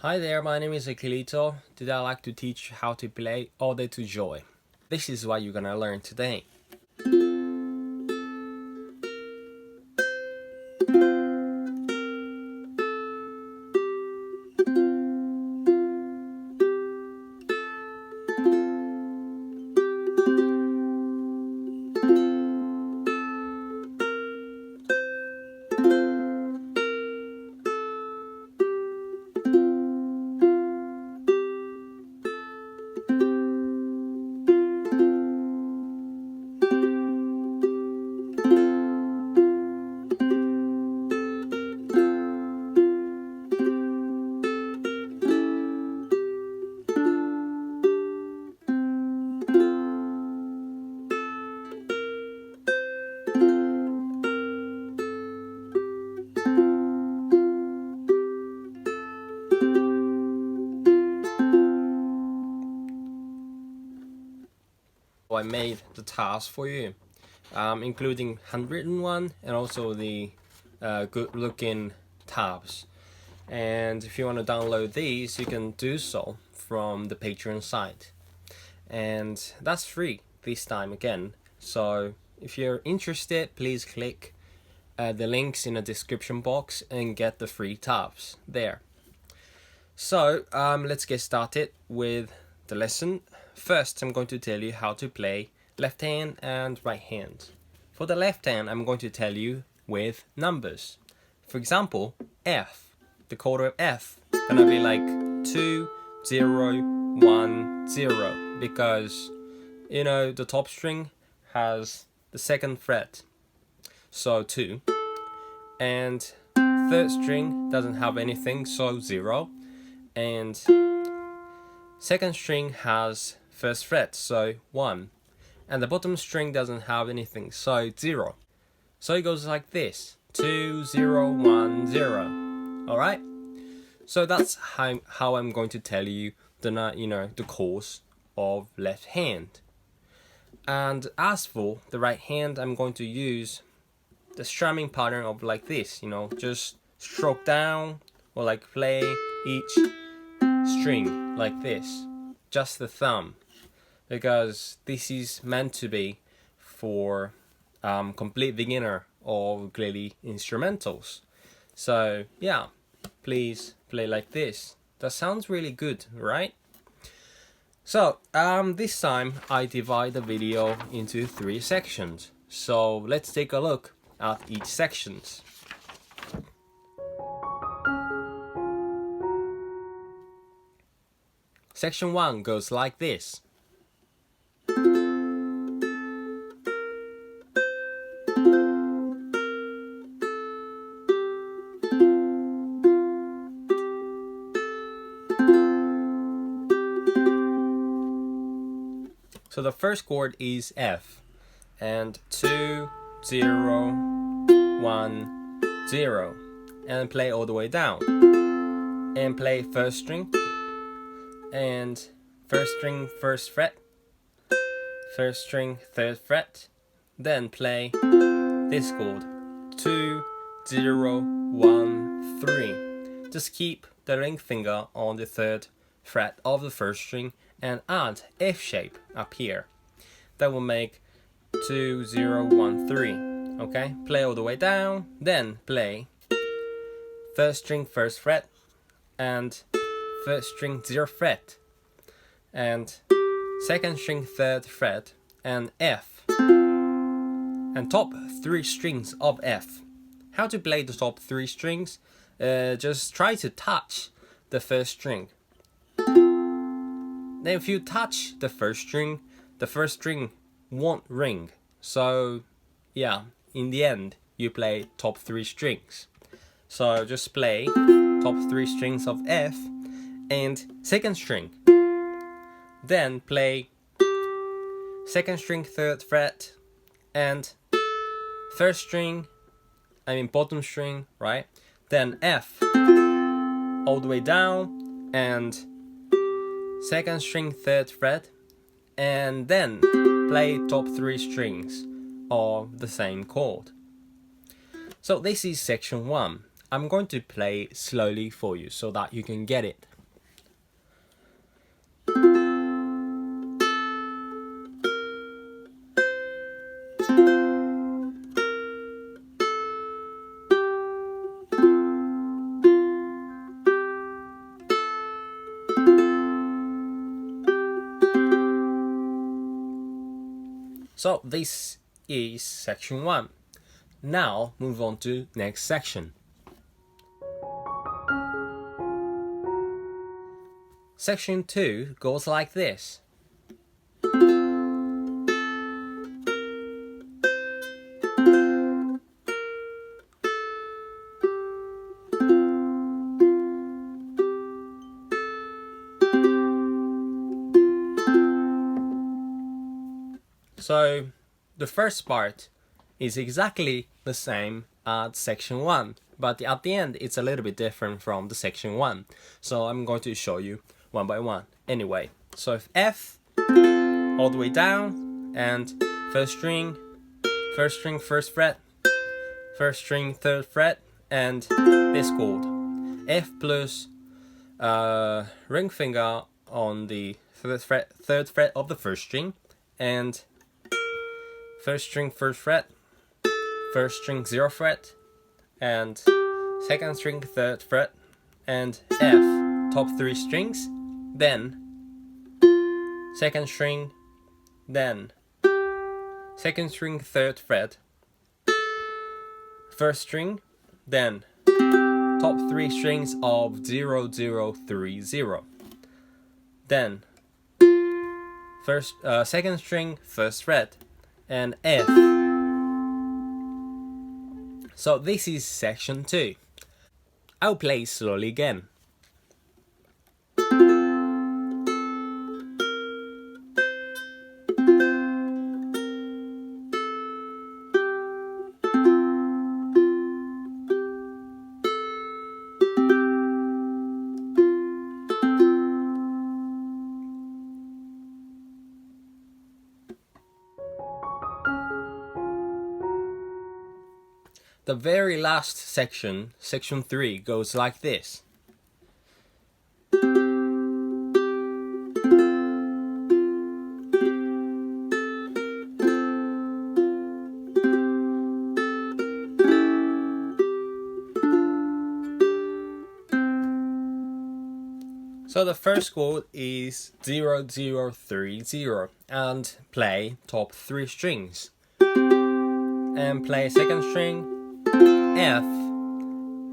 Hi there, my name is Akilito. Today I'd like to teach you how to play Ode to Joy. This is what you're gonna learn today. I made the tabs for you, including handwritten one and also the good looking tabs. And if you want to download these, you can do so from the Patreon site. And that's free this time again. So if you're interested, please click the links in the description box and get the free tabs there. So let's get started with the lesson. First, I'm going to tell you how to play left hand and right hand. For the left hand, I'm going to tell you with numbers. For example, F. The chord of F gonna be like 2, 0, 1, 0 because the top string has the second fret, so 2, and third string doesn't have anything, so 0, and second string has first fret, so 1, and the bottom string doesn't have anything, so 0. So it goes like this: 2, 0, 1, 0. All right. So that's how I'm going to tell you the chords of left hand. And as for the right hand, I'm going to use the strumming pattern of like this. Just stroke down or like play each string like this, just the thumb, because this is meant to be for complete beginner of ukulele instrumentals. So yeah, please play like this. That sounds really good, right? So this time I divide the video into 3 sections. So let's take a look at each sections. Section 1 goes like this. So the first chord is F, and 2, 0, 1, 0, and play all the way down, and play first string, and first string first fret, first string third fret, then play this chord, 2, 0, 1, 3. Just keep the ring finger on the third fret of the first string and add F shape up here. That will make 2, 0, 1, 3. Okay, play all the way down, then play first string first fret and first string 0 fret and second string third fret and F and top 3 strings of F. How to play the top 3 strings? Just try to touch the first string. Then if you touch the first string won't ring. So yeah, in the end you play top 3 strings. So just play top 3 strings of F and second string. Then play second string third fret and first string, bottom string, right? Then F all the way down and second string third fret, and then play top 3 strings of the same chord. So this is section 1. I'm going to play slowly for you so that you can get it. So this is section 1. Now move on to next section. Section 2 goes like this. So the first part is exactly the same as section 1, but at the end it's a little bit different from the section 1. So I'm going to show you one by one. Anyway, so if F all the way down and first string, first fret, first string, third fret, and this chord. F plus ring finger on the third fret of the first string, and first string, first fret, first string, 0 fret, and second string, third fret, and F, top 3 strings, then second string, then second string, third fret, first string, then top 3 strings of 0, 0, 3, 0, then second string, first fret, and F. So this is section 2. I'll play slowly again. The very last section, section 3, goes like this. So the first chord is 0, 0, 3, 0, and play top 3 strings. And play second string, F,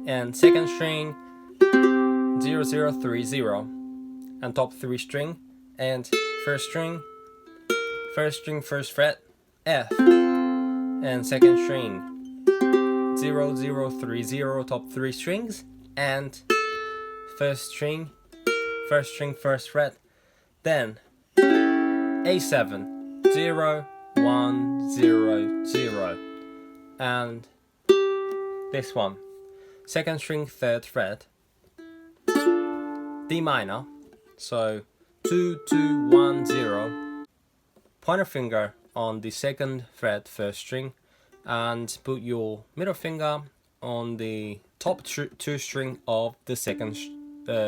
and second string, 0, 0, 3, 0, and top 3 string, and first string, first fret, F, and second string, 0, 0, 3, 0, top 3 strings, and first string, first fret, then A7, 0, 1, 0, 0, and this one, second string, third fret, D minor, so 2, 2, 1, 0, pointer finger on the second fret, first string, and put your middle finger on the top 2 string of the second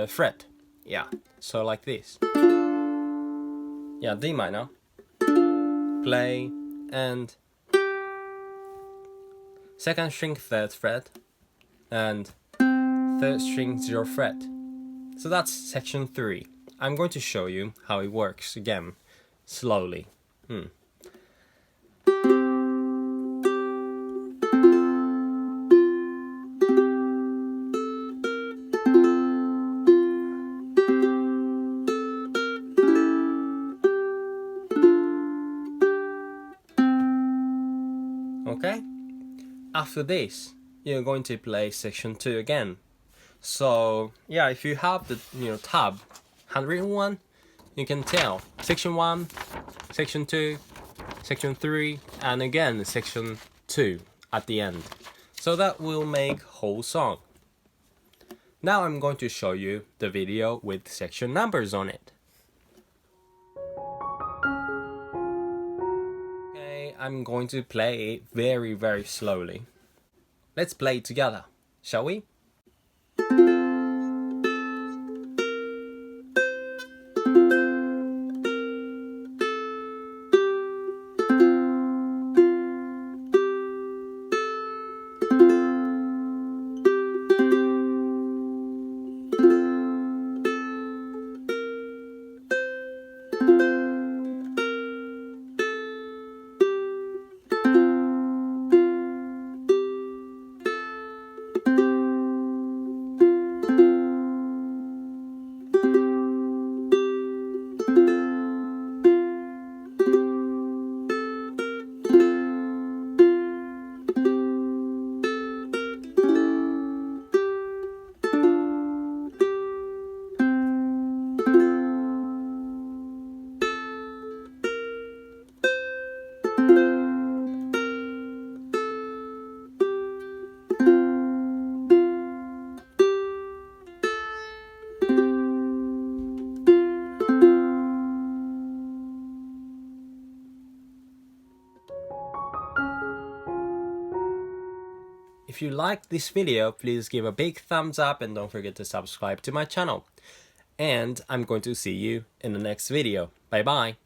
fret. Yeah, so like this. Yeah, D minor, play, and second string, third fret, and third string, 0 fret. So that's section 3. I'm going to show you how it works again, slowly. Okay? After this, you're going to play section 2 again. So yeah, if you have the tab, handwritten one, you can tell section 1, section 2, section 3, and again section 2 at the end. So that will make whole song. Now I'm going to show you the video with section numbers on it. Okay, I'm going to play it very, very slowly. Let's play it together, shall we? If you liked this video, please give a big thumbs up and don't forget to subscribe to my channel. And I'm going to see you in the next video. Bye bye!